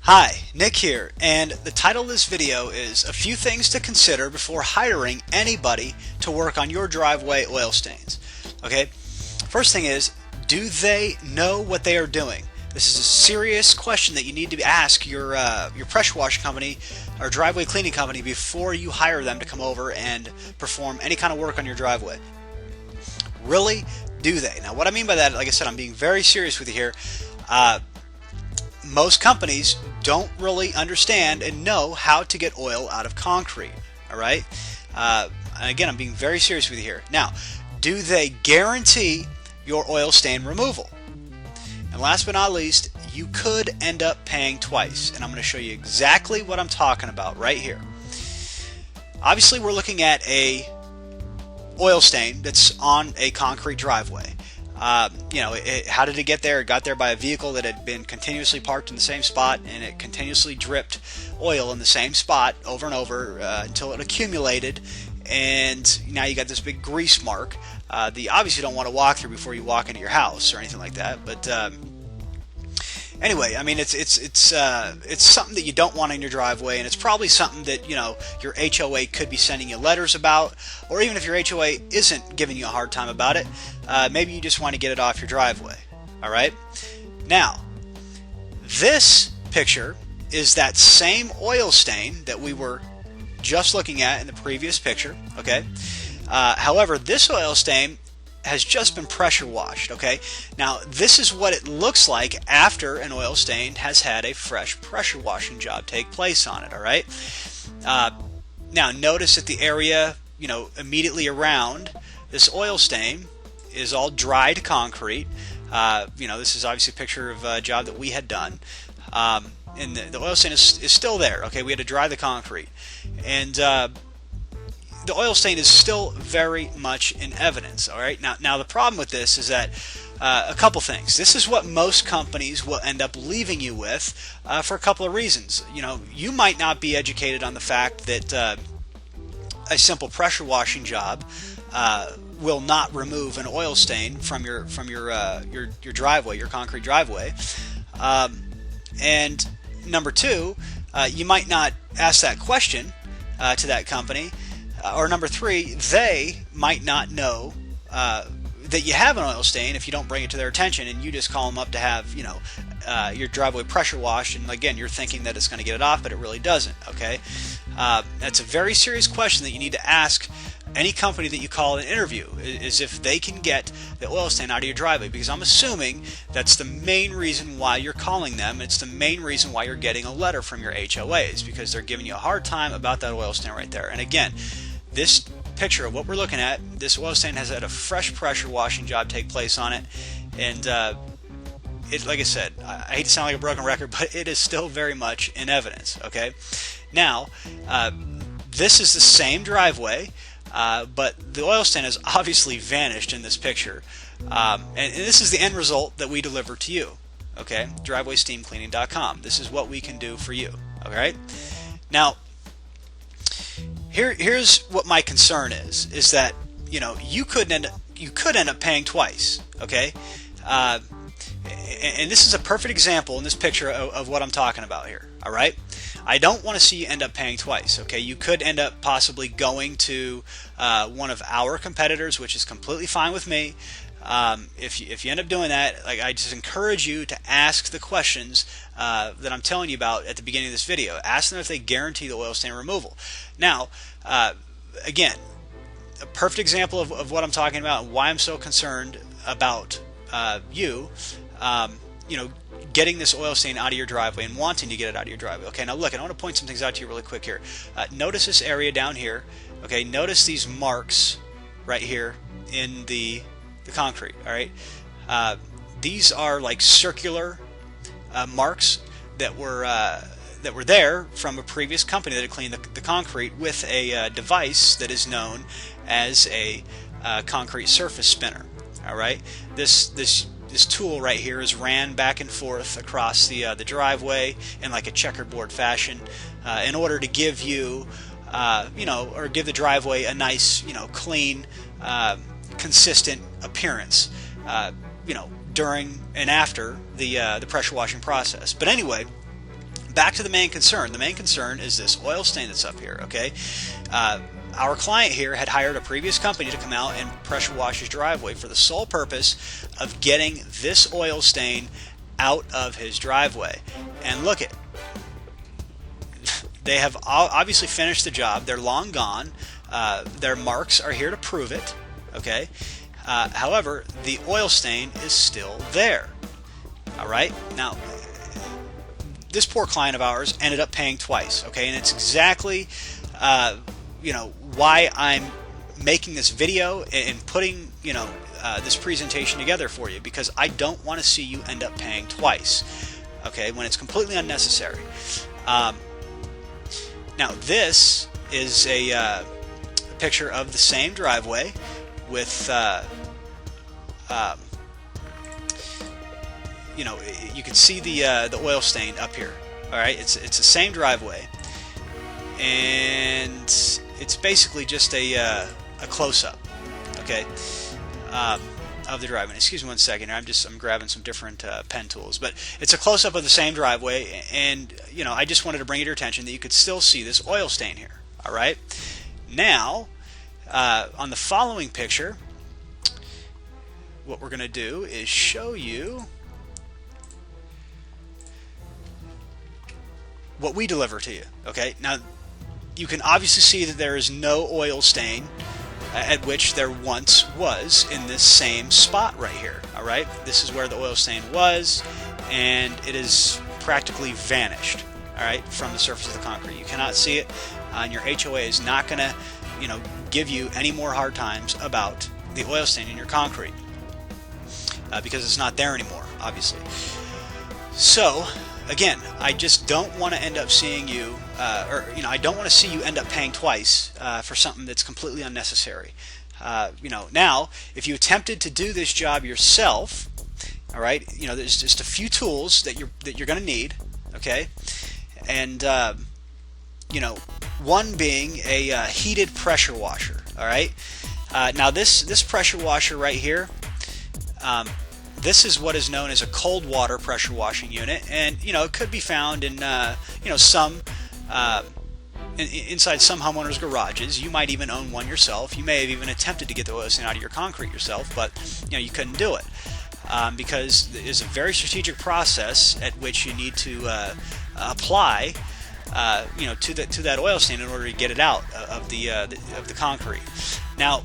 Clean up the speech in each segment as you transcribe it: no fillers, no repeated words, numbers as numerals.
Hi, Nick here, and the title of this video is a few things to consider before hiring anybody to work on your driveway oil stains. Okay, first thing is, do they know what they are doing? This is a serious question that you need to ask your pressure wash company or driveway cleaning company before you hire them to come over and perform any kind of work on your driveway. Really, do they? Now, what I mean by that, like I said, I'm being very serious with you here. Most companies don't really understand and know how to get oil out of concrete. All right. And again, I'm being very serious with you here. Now, do they guarantee your oil stain removal? And last but not least, you could end up paying twice. And I'm going to show you exactly what I'm talking about right here. Obviously, we're looking at a oil stain that's on a concrete driveway. How did it get there? It got there by a vehicle that had been continuously parked in the same spot, and it continuously dripped oil in the same spot over and over until it accumulated, and now you got this big grease mark that you obviously don't want to walk through before you walk into your house or anything like that. But anyway, I mean, it's something that you don't want in your driveway, and it's probably something that your HOA could be sending you letters about, or even if your HOA isn't giving you a hard time about it, maybe you just want to get it off your driveway. All right. Now, this picture is that same oil stain that we were just looking at in the previous picture. Okay. However, this oil stain has just been pressure washed. Okay, now this is what it looks like after an oil stain has had a fresh pressure washing job take place on it. All right, now notice that the area immediately around this oil stain is all dried concrete. This is obviously a picture of a job that we had done, and the oil stain is still there. Okay, we had to dry the concrete, and the oil stain is still very much in evidence. All right. Now the problem with this is that a couple things. This is what most companies will end up leaving you with for a couple of reasons. You might not be educated on the fact that a simple pressure washing job will not remove an oil stain from your driveway, your concrete driveway. And number two, you might not ask that question to that company. Or number three, they might not know that you have an oil stain if you don't bring it to their attention, and you just call them up to have your driveway pressure washed, and again, you're thinking that it's going to get it off, but it really doesn't. Okay, that's a very serious question that you need to ask any company that you call in an interview, is if they can get the oil stain out of your driveway, because I'm assuming that's the main reason why you're calling them. It's the main reason why you're getting a letter from your HOAs, because they're giving you a hard time about that oil stain right there. And again, this picture of what we're looking at, this oil stain has had a fresh pressure washing job take place on it, and like I said, I hate to sound like a broken record, but it is still very much in evidence. Okay, now this is the same driveway, but the oil stain has obviously vanished in this picture, and this is the end result that we deliver to you. Okay, drivewaysteamcleaning.com. This is what we can do for you. All right, now. Here's what my concern is that you could end up paying twice. Okay, and this is a perfect example in this picture of what I'm talking about here. All right, I don't want to see you end up paying twice. Okay, you could end up possibly going to one of our competitors, which is completely fine with me. If you end up doing that, I just encourage you to ask the questions that I'm telling you about at the beginning of this video. Ask them if they guarantee the oil stain removal. Now, again, a perfect example of what I'm talking about and why I'm so concerned about getting this oil stain out of your driveway and wanting to get it out of your driveway. Okay, now look, I want to point some things out to you really quick here. Notice this area down here. Okay, notice these marks right here in the concrete. All right, these are like circular marks that were there from a previous company that had cleaned the concrete with a device that is known as a concrete surface spinner. All right, this tool right here is ran back and forth across the driveway in like a checkerboard fashion in order to give you or give the driveway a nice clean consistent appearance during and after the pressure washing process. But anyway, back to the main concern. The main concern is this oil stain that's up here, okay? Our client here had hired a previous company to come out and pressure wash his driveway for the sole purpose of getting this oil stain out of his driveway. And look it. They have obviously finished the job. They're long gone. Their marks are here to prove it, okay? However, the oil stain is still there. All right? Now, this poor client of ours ended up paying twice, okay? And it's exactly, why I'm making this video and putting, this presentation together for you, because I don't want to see you end up paying twice, okay, when it's completely unnecessary. Now, this is a picture of the same driveway with, you can see the oil stain up here. All right, it's the same driveway, and it's basically just a close-up, okay, of the driveway. Excuse me one second here. I'm grabbing some different pen tools, but it's a close-up of the same driveway, and I just wanted to bring it to your attention that you could still see this oil stain here. All right, now on the following picture, what we're going to do is show you what we deliver to you. Okay, now you can obviously see that there is no oil stain at which there once was in this same spot right here. All right, this is where the oil stain was, and it is practically vanished, all right, from the surface of the concrete. You cannot see it, and your HOA is not going to give you any more hard times about the oil stain in your concrete because it's not there anymore, obviously. So again, I just don't want to end up seeing you, I don't want to see you end up paying twice for something that's completely unnecessary. Now, if you attempted to do this job yourself, all right, there's just a few tools that you're going to need, okay, and one being a heated pressure washer. All right, now this pressure washer right here. This is what is known as a cold water pressure washing unit, and it could be found in some inside some homeowners' garages. You might even own one yourself. You may have even attempted to get the oil stain out of your concrete yourself, but you couldn't do it because it's a very strategic process at which you need to apply to that oil stain in order to get it out of the concrete. Now,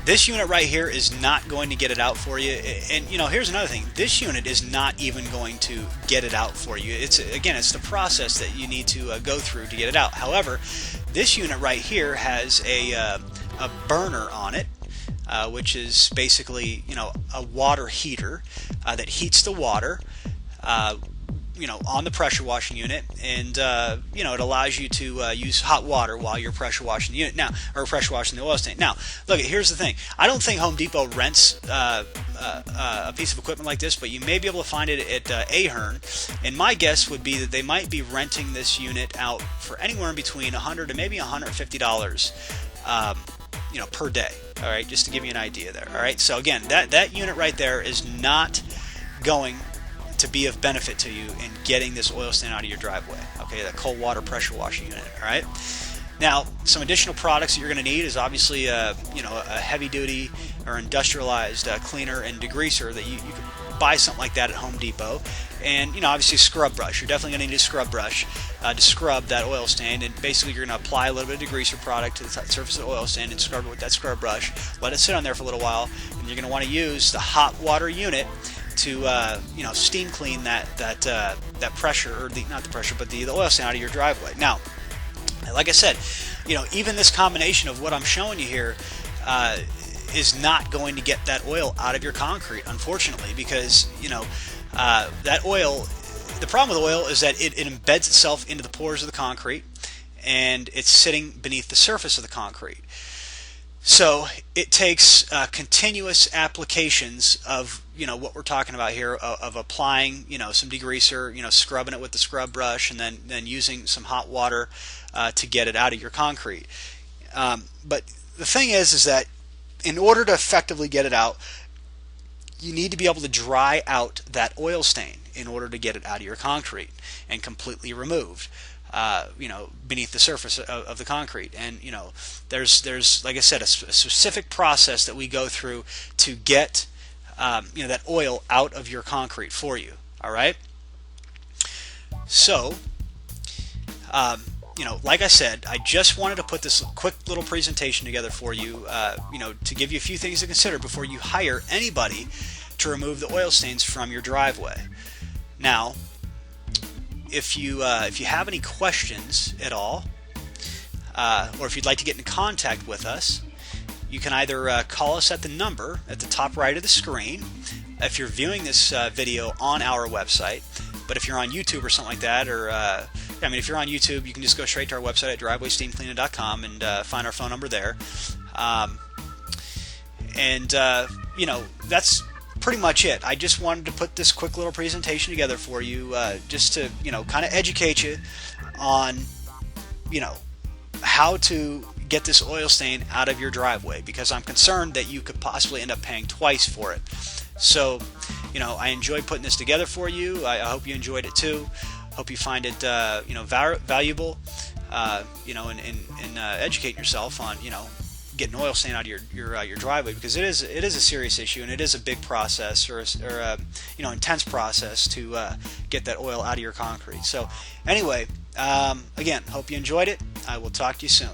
this unit right here is not going to get it out for you, and here's another thing. This unit is not even going to get it out for you. It's the process that you need to go through to get it out. However, this unit right here has a burner on it, which is basically a water heater that heats the water on the pressure washing unit, and it allows you to use hot water while you're pressure washing the unit now, or pressure washing the oil stain. Now, look, here's the thing. I don't think Home Depot rents a piece of equipment like this, but you may be able to find it at Ahern, and my guess would be that they might be renting this unit out for anywhere in between $100 to maybe $150 per day. All right, just to give you an idea there. All right, so again, that unit right there is not going to be of benefit to you in getting this oil stain out of your driveway. Okay, that cold water pressure washing unit. All right. Now, some additional products that you're going to need is obviously a heavy duty or industrialized cleaner and degreaser that you could buy something like that at Home Depot, and obviously a scrub brush. You're definitely going to need a scrub brush to scrub that oil stain, and basically you're going to apply a little bit of degreaser product to the surface of the oil stain and scrub it with that scrub brush. Let it sit on there for a little while, and you're going to want to use the hot water unit to steam clean that pressure, or not the pressure, but the oil stain out of your driveway. Now, like I said, even this combination of what I'm showing you here is not going to get that oil out of your concrete, unfortunately, because that oil. The problem with oil is that it embeds itself into the pores of the concrete, and it's sitting beneath the surface of the concrete. So it takes continuous applications of what we're talking about here, of applying some degreaser, scrubbing it with the scrub brush, and then using some hot water to get it out of your concrete. But the thing is that in order to effectively get it out, you need to be able to dry out that oil stain. in order to get it out of your concrete and completely removed, beneath the surface of the concrete. And there's like I said, a specific process that we go through to get that oil out of your concrete for you. All right. So like I said, I just wanted to put this quick little presentation together for you, to give you a few things to consider before you hire anybody to remove the oil stains from your driveway. Now, if you have any questions at all, or if you'd like to get in contact with us, you can either call us at the number at the top right of the screen if you're viewing this video on our website. But if you're on YouTube or something like that, or if you're on YouTube, you can just go straight to our website at drivewaysteamcleaning.com and find our phone number there. That's pretty much it. I just wanted to put this quick little presentation together for you, just to kind of educate you on how to get this oil stain out of your driveway, because I'm concerned that you could possibly end up paying twice for it. So I enjoyed putting this together for you. I hope you enjoyed it too. Hope you find it valuable, and educate yourself on getting oil stain out of your driveway, because it is a serious issue, and it is a big process, or intense process to get that oil out of your concrete. So anyway, again, hope you enjoyed it. I will talk to you soon.